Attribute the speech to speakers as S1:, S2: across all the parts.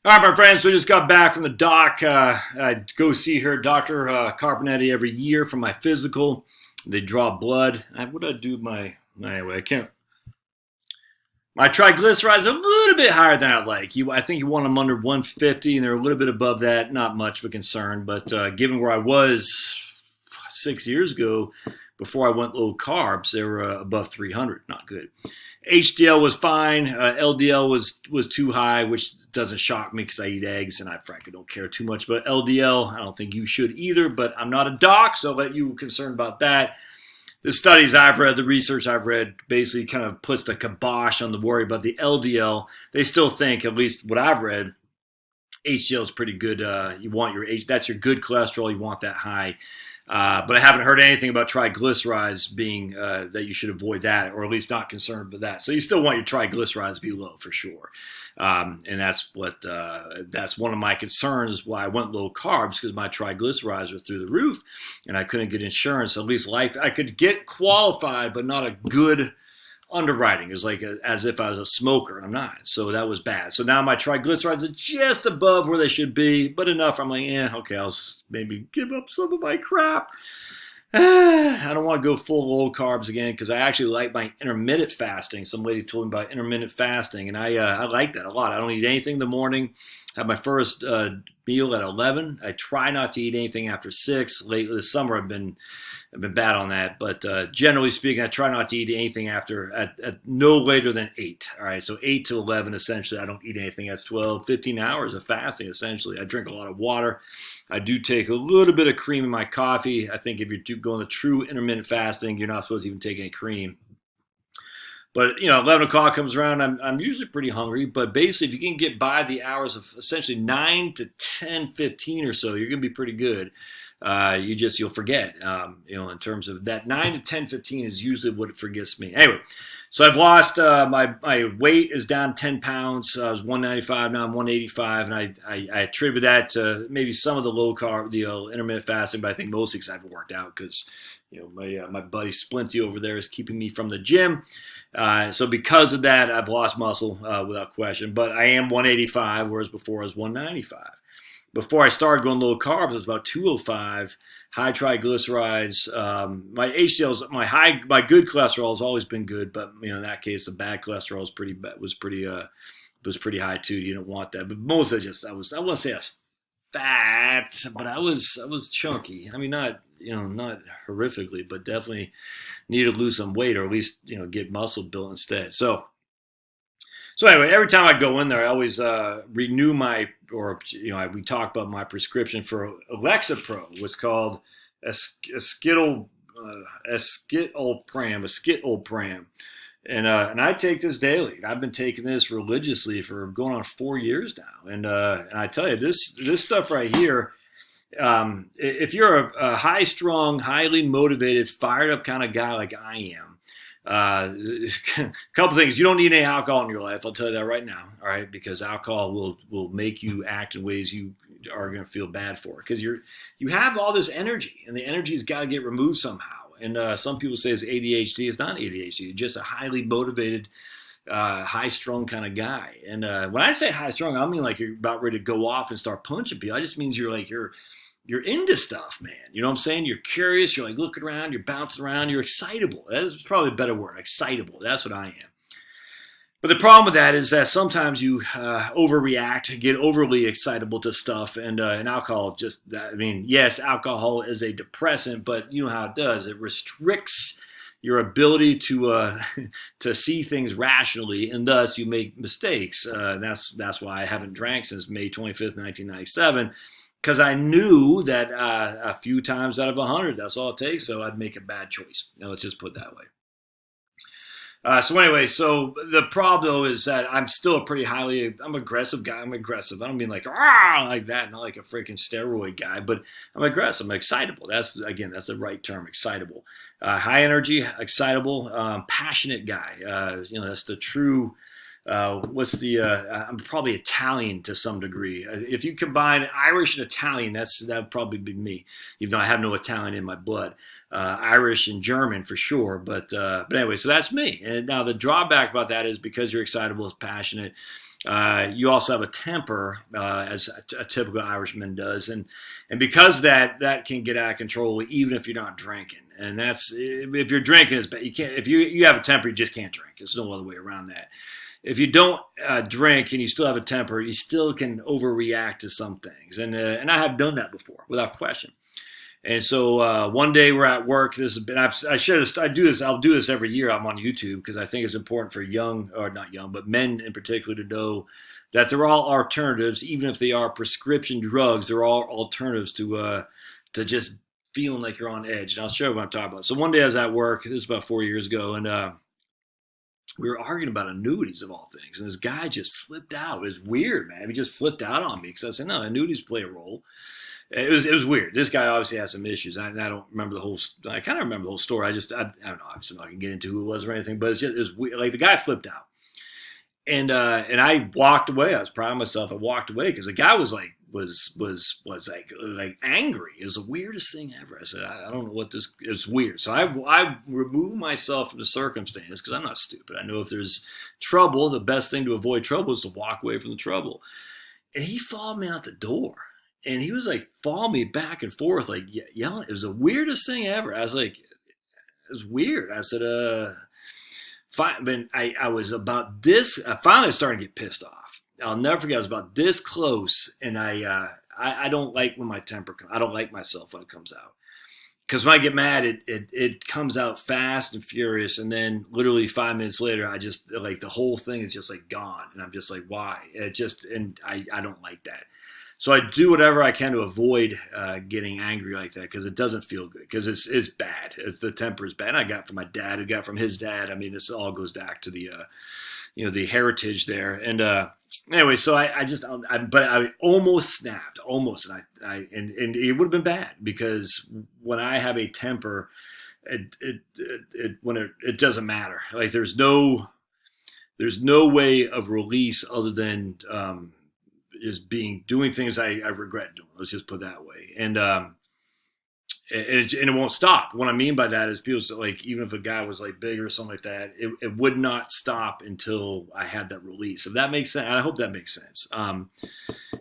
S1: All right, my friends, so we just got back from the doc. I go see her, Dr. Carbonetti, every year for my physical. They draw blood. What do I do anyway, I can't. My triglycerides are a little bit higher than I'd like. I think you want them under 150, and they're a little bit above that. Not much of a concern, but given where I was 6 years ago, before I went low carbs, they were above 300. Not good. HDL was fine. LDL was too high, which doesn't shock me because I eat eggs and I frankly don't care too much about LDL. I don't think you should either, but I'm not a doc, so I'll let you concerned about that. The studies I've read, the research I've read, basically kind of puts the kibosh on the worry about the LDL. They still think, at least what I've read, HDL is pretty good. You want that's your good cholesterol. You want that high. But I haven't heard anything about triglycerides being that you should avoid that, or at least not concerned with that. So you still want your triglycerides to be low for sure. And that's one of my concerns why I went low carbs, because my triglycerides were through the roof and I couldn't get insurance. At least I could get qualified, but not a good underwriting. It was like as if I was a smoker, and I'm not. So that was bad. So now my triglycerides are just above where they should be, but enough. I'm like, okay, I'll maybe give up some of my crap. I don't want to go full low carbs again because I actually like my intermittent fasting. Some lady told me about intermittent fasting, and I like that a lot. I don't eat anything in the morning. Have my first meal at 11. I try not to eat anything after 6. Late this summer, I've been bad on that, but generally speaking, I try not to eat anything after at no later than 8. All right, so 8 to 11, essentially, I don't eat anything. That's 12, 15 hours of fasting, essentially. I drink a lot of water. I do take a little bit of cream in my coffee. I think if you're going the true intermittent fasting, you're not supposed to even take any cream. But 11 o'clock comes around. I'm usually pretty hungry. But basically, if you can get by the hours of essentially 9 to 10, 15 or so, you're gonna be pretty good. You'll forget. In terms of that 9 to 10, 15 is usually what it forgets me. Anyway, so I've lost my weight is down 10 pounds. I was 195, now I'm 185, and I attribute that to maybe some of the low carb, intermittent fasting, but I think mostly because I haven't worked out because my buddy Splinty over there is keeping me from the gym. So because of that, I've lost muscle without question. But I am 185, whereas before I was 195. Before I started going low carbs, it was about 205, high triglycerides. My HDL's, my good cholesterol has always been good, but in that case, the bad cholesterol was pretty high too. You don't want that. But most of it I wouldn't say I was fat, but I was chunky. I mean, not horrifically, but definitely needed to lose some weight, or at least get muscle built instead. So anyway, every time I go in there, I always renew we talk about my prescription for Lexapro, what's called escitalopram, and I take this daily. I've been taking this religiously for going on 4 years now, and I tell you, this stuff right here. If you're a high-strung, highly motivated, fired-up kind of guy like I am, a couple things. You don't need any alcohol in your life. I'll tell you that right now. All right, because alcohol will make you act in ways you are going to feel bad for, because you have all this energy, and the energy's got to get removed somehow. And some people say it's ADHD. It's not ADHD. It's just a highly motivated, high-strung kind of guy. And when I say high-strung, I don't mean like you're about ready to go off and start punching people. I just means you're into stuff, man. You know what I'm saying? You're curious. You're like looking around. You're bouncing around. You're excitable. That's probably a better word. Excitable. That's what I am. But the problem with that is that sometimes you overreact, get overly excitable to stuff, and alcohol yes, alcohol is a depressant, but you know how it does. It restricts your ability to to see things rationally, and thus you make mistakes. That's why I haven't drank since May 25th, 1997. Because I knew that a few times out of 100, that's all it takes, so I'd make a bad choice. Let's just put it that way. So anyway, so the problem though is that I'm still I'm aggressive guy. I'm aggressive. I don't mean like that, not like a freaking steroid guy, but I'm aggressive. I'm excitable. That's the right term, excitable. High energy, excitable, passionate guy. That's the true. I'm probably Italian to some degree. If you combine Irish and Italian, that'd probably be me, even though I have no Italian in my blood. Irish and German for sure, but anyway, so that's me. And now the drawback about that is because you're excitable, passionate, You also have a temper, as a typical Irishman does, and because that can get out of control even if you're not drinking. And that's if you're drinking, it's bad. You can't if you have a temper, you just can't drink. There's no other way around that. If you don't drink and you still have a temper, you still can overreact to some things, and I have done that before without question. And so one day we're at work. This has been I do this. I'll do this every year. I'm on YouTube because I think it's important for young or not young, but men in particular to know that they're all alternatives, even if they are prescription drugs. They're all alternatives to just feeling like you're on edge. And I'll show you what I'm talking about. So one day I was at work. This is about 4 years ago, and we were arguing about annuities of all things. And this guy just flipped out. It was weird, man. He just flipped out on me because I said, no, annuities play a role. It was weird. This guy obviously has some issues. I don't remember the whole. I kind of remember the whole story. I don't know. Obviously, I'm not gonna get into who it was or anything. But it was weird. Like the guy flipped out, and I walked away. I was proud of myself. I walked away because the guy was like angry. It was the weirdest thing ever. I said, I don't know what this is. Weird. So I removed myself from the circumstance because I'm not stupid. I know if there's trouble, the best thing to avoid trouble is to walk away from the trouble. And he followed me out the door. And he was like following me back and forth, like yelling. It was the weirdest thing ever. I was like, it was weird. I said, fine. I was about this. I finally started to get pissed off. I'll never forget. I was about this close, and I don't like when my temper comes. I don't like myself when it comes out. Because when I get mad, it comes out fast and furious, and then literally 5 minutes later, I just like the whole thing is just like gone, and I'm just like, why? I don't like that. So I do whatever I can to avoid getting angry like that because it doesn't feel good because it's bad. The temper is bad. And I got it from my dad. I got it from his dad. I mean, this all goes back to the the heritage there. And anyway, so but I almost snapped, almost, and it would have been bad because when I have a temper, it doesn't matter. Like there's no way of release other than is doing things I regret doing. Let's just put it that way. And it won't stop. What I mean by that is people say, like, even if a guy was like big or something like that, it would not stop until I had that release. If that makes sense, and I hope that makes sense. And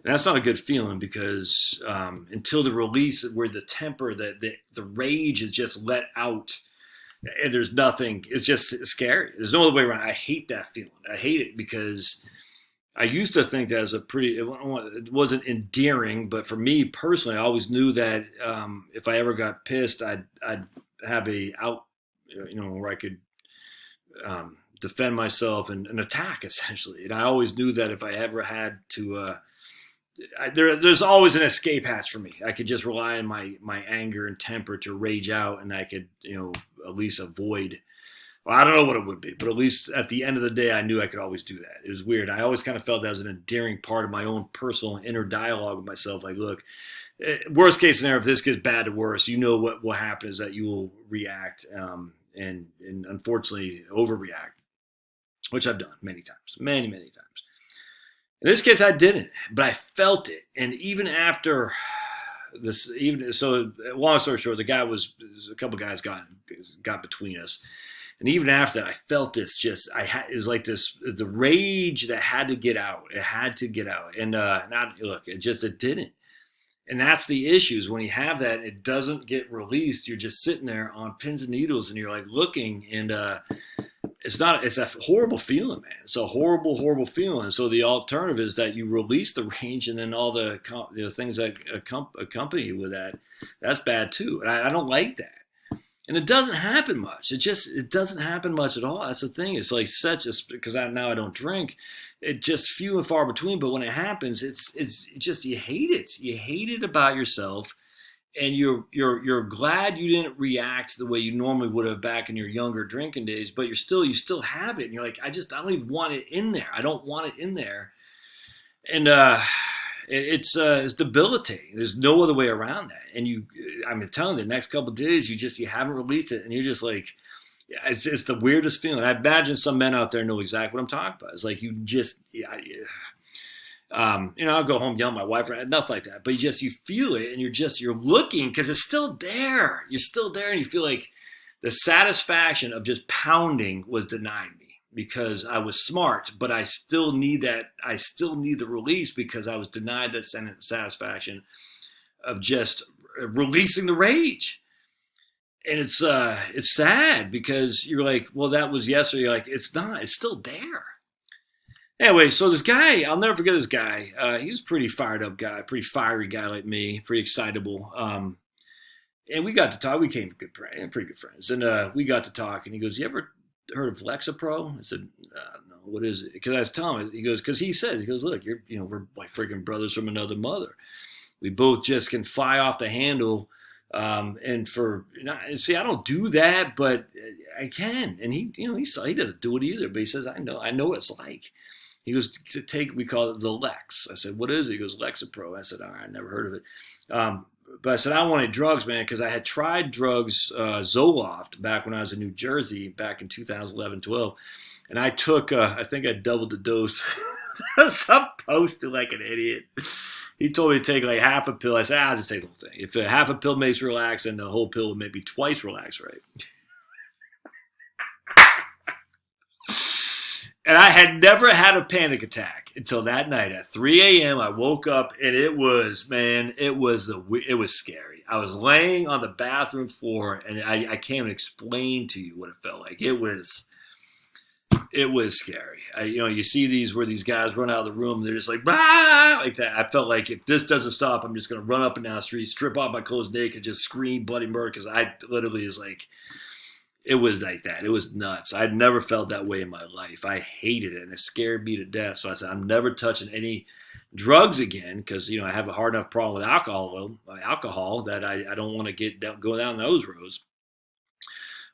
S1: that's not a good feeling because until the release where the temper, the rage is just let out, and there's nothing. It's just scary. There's no other way around. I hate that feeling. I hate it because I used to think that was it wasn't endearing, but for me personally, I always knew that if I ever got pissed, I'd have where I could defend myself and attack essentially. And I always knew that if I ever had to, there's always an escape hatch for me. I could just rely on my anger and temper to rage out, and I could at least avoid. Well, I don't know what it would be, but at least at the end of the day, I knew I could always do that. It was weird. I always kind of felt that was an endearing part of my own personal inner dialogue with myself. Like, look, worst case scenario, if this gets bad to worse, what will happen is that you will react and unfortunately overreact, which I've done many times, many, many times. In this case, I didn't, but I felt it. And even after this, long story short, a couple guys got between us. And even after that, I felt this it was like this, the rage that had to get out. It had to get out. And it didn't. And that's the issue is when you have that, it doesn't get released. You're just sitting there on pins and needles and you're like looking and it's a horrible feeling, man. It's a horrible, horrible feeling. So the alternative is that you release the rage and then all the things that accompany you with that, that's bad too. And I don't like that. And it doesn't happen much. It doesn't happen much at all. That's the thing. It's like because now I don't drink. It just few and far between. But when it happens, it's just you hate it. You hate it about yourself, and you're glad you didn't react the way you normally would have back in your younger drinking days. But you still have it, and you're like, I don't even want it in there. I don't want it in there, and it's debilitating. There's no other way around that. And I'm telling you, the next couple of days, you haven't released it, and you're just like, it's the weirdest feeling. I imagine some men out there know exactly what I'm talking about. It's like I'll go home, yell at my wife, or nothing like that. But you feel it, and you're looking because it's still there. You're still there, and you feel like the satisfaction of just pounding was denied me. because I was smart, but I still need that. I still need the release because I was denied that satisfaction of just releasing the rage. And it's sad because you're like, well, that was yesterday. You're like, it's not. It's still there. Anyway, so this guy, I'll never forget this guy. He was a pretty fired up guy, pretty fiery guy like me, pretty excitable. And we got to talk. We became pretty good friends. And we got to talk. And he goes, "You ever heard of Lexapro?" I said, "No. What is it?" Because I was telling him. He goes, "Because he says, he goes, look, we're like freaking brothers from another mother. We both just can fly off the handle." And see, I don't do that, but I can. And he doesn't do it either. But he says, I know what it's like. He goes, we call it the Lex. I said, what is it? He goes, Lexapro. I said, all right, I never heard of it. But I said, I don't want any drugs, man, because I had tried drugs, Zoloft, back when I was in New Jersey, back in 2011, 12. And I took, I think I doubled the dose. I was supposed to, like an idiot. He told me to take like half a pill. I said, I'll just take the whole thing. If half a pill makes me relax, then the whole pill would make me twice relax, right? And I had never had a panic attack until that night at 3 a.m. I woke up and it was scary. I was laying on the bathroom floor and I can't even explain to you what it felt like. It was scary. You see these where these guys run out of the room and they're just like, bah! Like that. I felt like if this doesn't stop, I'm just going to run up and down the street, strip off my clothes naked, just scream bloody murder because I literally is like, it was like that. It was nuts. I'd never felt that way in my life. I hated it and it scared me to death. So I said, I'm never touching any drugs again because, I have a hard enough problem with alcohol that I don't want to go down those roads.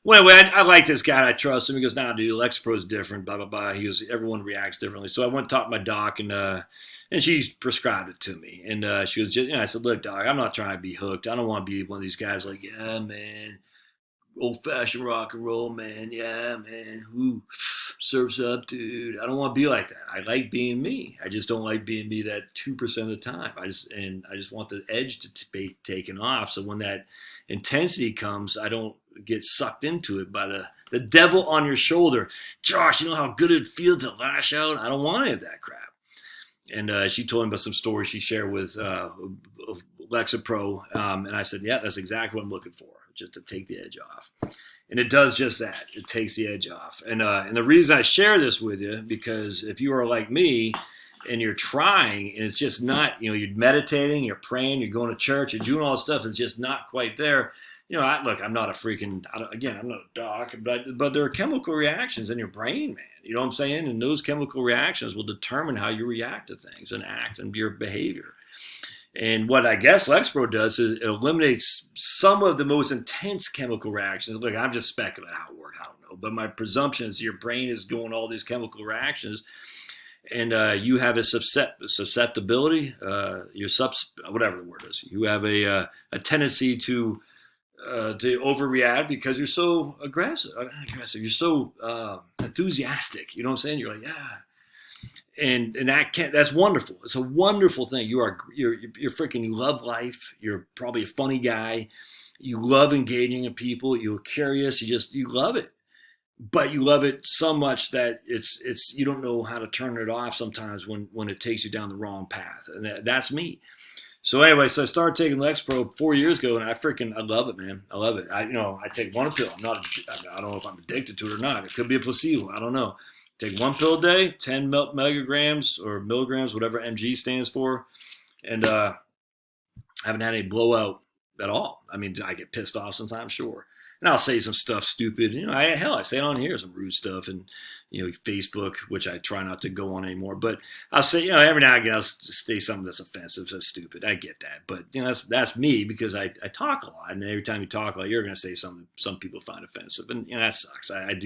S1: Well, anyway, I like this guy. I trust him. He goes, nah, dude, Lexapro is different, blah, blah, blah. He goes, everyone reacts differently. So I went to talk to my doc, and she prescribed it to me. And she was just, I said, look, doc, I'm not trying to be hooked. I don't want to be one of these guys like, yeah, man, old-fashioned rock and roll, man. Yeah, man. Who surfs up, dude? I don't want to be like that. I like being me. I just don't like being me that 2% of the time. I just want the edge to be taken off. So when that intensity comes, I don't get sucked into it by the devil on your shoulder. Josh, you know how good it feels to lash out? I don't want any of that crap. And she told me about some stories she shared with Lexapro. And I said, yeah, that's exactly what I'm looking for, just to take the edge off. And it does just that. It takes the edge off. And the reason I share this with you, because if you are like me and you're trying and it's just not, you're meditating, you're praying, you're going to church, you're doing all this stuff, and it's just not quite there. I'm not I'm not a doc, but there are chemical reactions in your brain, man. You know what I'm saying? And those chemical reactions will determine how you react to things and act and your behavior. And what I guess Lexapro does is it eliminates some of the most intense chemical reactions. Look, I'm just speculating how it works. I don't know. But my presumption is your brain is doing all these chemical reactions, and you have a susceptibility, whatever the word is. You have a tendency to overreact because you're so aggressive. You're so enthusiastic. You know what I'm saying? You're like, yeah. And that's wonderful. It's a wonderful thing. You're freaking, you love life. You're probably a funny guy. You love engaging in people. You're curious. You love it. But you love it so much that it's you don't know how to turn it off sometimes when it takes you down the wrong path. And that's me. So anyway, so I started taking Lexapro 4 years ago, and I love it, man. I love it. I take one pill. I don't know if I'm addicted to it or not. It could be a placebo. I don't know. Take one pill a day, 10 megagrams or milligrams, whatever mg stands for, and I haven't had any blowout at all. I mean, I get pissed off sometimes, sure. And I'll say some stuff stupid. I say it on here, some rude stuff, and Facebook, which I try not to go on anymore. But I'll say, every now and again, I'll say something that's offensive, that's stupid. I get that, but that's me because I talk a lot, and every time you talk a lot, you're going to say something some people find offensive, and that sucks. I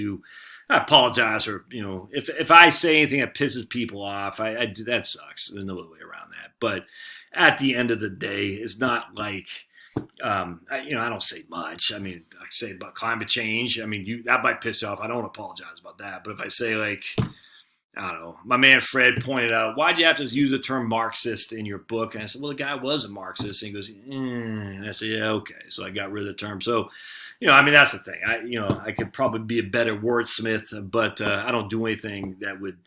S1: apologize for if I say anything that pisses people off. That sucks. There's no other way around that. But at the end of the day, it's not like. I don't say much. I mean, I say about climate change. I mean, that might piss you off. I don't apologize about that. But if I say like, I don't know. My man Fred pointed out, why'd you have to use the term Marxist in your book? And I said, well, the guy was a Marxist. And he goes, and I said, yeah, okay. So I got rid of the term. So, I mean, that's the thing. I could probably be a better wordsmith, but I don't do anything that would,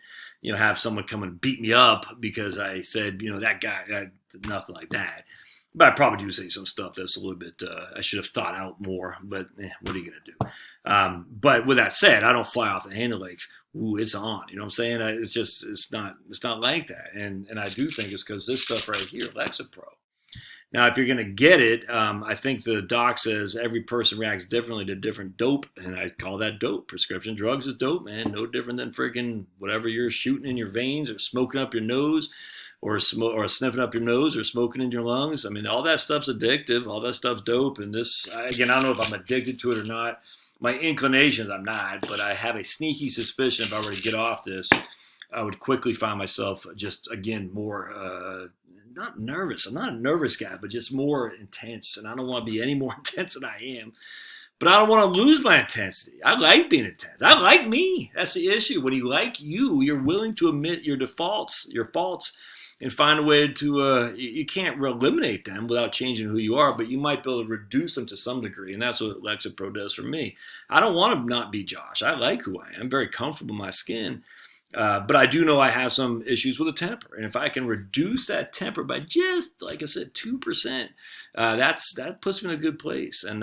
S1: have someone come and beat me up because I said, that guy, nothing like that. But I probably do say some stuff that's a little bit, I should have thought out more, but what are you going to do? But with that said, I don't fly off the handle like, ooh, it's on. You know what I'm saying? It's not like that. And I do think it's because this stuff right here, Lexapro. Now, if you're going to get it, I think the doc says every person reacts differently to different dope, and I call that dope. Prescription drugs is dope, man. No different than freaking whatever you're shooting in your veins or smoking up your nose or sniffing up your nose or smoking in your lungs. I mean, all that stuff's addictive. All that stuff's dope. And this, again, I don't know if I'm addicted to it or not. My inclinations, I'm not, but I have a sneaky suspicion if I were to get off this, I would quickly find myself just, again, more, not nervous. I'm not a nervous guy, but just more intense. And I don't want to be any more intense than I am. But I don't want to lose my intensity. I like being intense. I like me. That's the issue. When you like you, you're willing to admit your faults, and find a way to, you can't eliminate them without changing who you are, but you might be able to reduce them to some degree. And that's what Lexapro does for me. I don't want to not be Josh. I like who I am. I'm very comfortable in my skin. But I do know I have some issues with a temper. And if I can reduce that temper by just, like I said, 2%, that puts me in a good place. And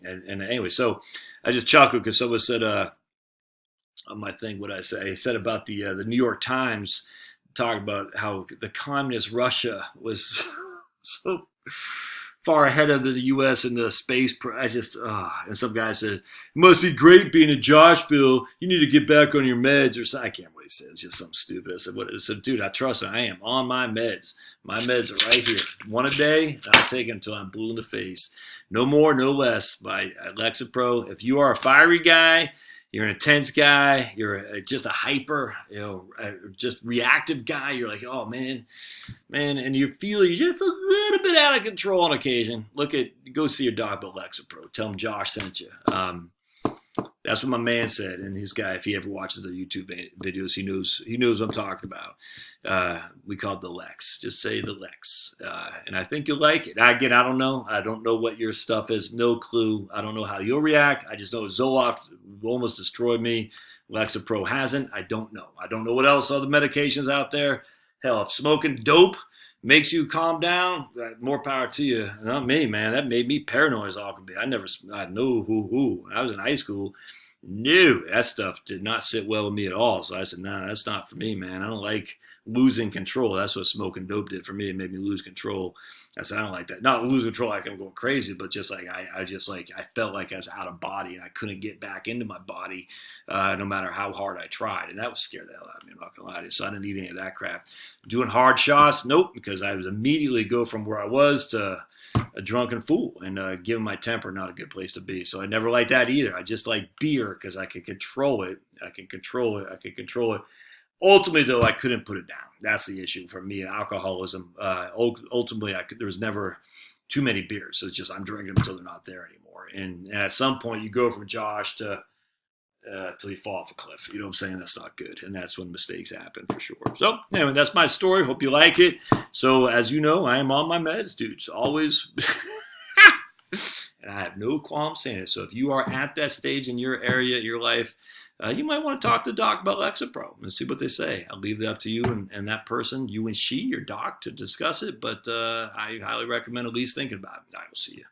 S1: anyway, so I just chuckled because someone said, on my thing, what I say, I said about the New York Times, talk about how the communist Russia was so far ahead of the U.S. in the space. And some guy said, it must be great being in Joshville. You need to get back on your meds or something. I can't remember what he said. It's just something stupid. I said, what? I said, dude, I trust him. I am on my meds. My meds are right here. One a day. I'll take it until I'm blue in the face. No more, no less by Lexapro. If you are a fiery guy, you're an intense guy, you're just a hyper, just reactive guy. You're like, oh man, and you feel you're just a little bit out of control on occasion. Go see your doc about Lexapro. Tell him Josh sent you. That's what my man said. And his guy, if he ever watches the YouTube videos, he knows what I'm talking about. We call it the Lex. Just say the Lex. And I think you'll like it. Again, I don't know. I don't know what your stuff is. No clue. I don't know how you'll react. I just know Zoloft almost destroyed me. Lexapro hasn't. I don't know. I don't know what else other medications out there. Hell, if smoking dope makes you calm down, more power to you. Not me, man. That made me paranoid as all can be. I know who. When I was in high school, no, that stuff did not sit well with me at all. So I said, nah, that's not for me, man. I don't like losing control. That's what smoking dope did for me. It made me lose control. I said, I don't like that. Not lose control like I'm going crazy, but just like I felt like I was out of body and I couldn't get back into my body no matter how hard I tried. And that was scared the hell out of me, I'm not going to lie to you. So I didn't need any of that crap. Doing hard shots, nope, because I was immediately go from where I was to a drunken fool, and giving my temper not a good place to be. So I never liked that either. I just like beer because I could control it. I can control it. Ultimately, though, I couldn't put it down. That's the issue for me. Alcoholism. Ultimately, there was never too many beers. So it's just I'm drinking them until they're not there anymore. And at some point, you go from Josh to till you fall off a cliff. You know what I'm saying? That's not good. And that's when mistakes happen for sure. So anyway, that's my story. Hope you like it. So as you know, I am on my meds, dudes. Always. And I have no qualm saying it. So if you are at that stage in your area, your life, you might want to talk to the doc about Lexapro and see what they say. I'll leave that up to you and that person, you and she, your doc, to discuss it. But I highly recommend at least thinking about it. I will see you.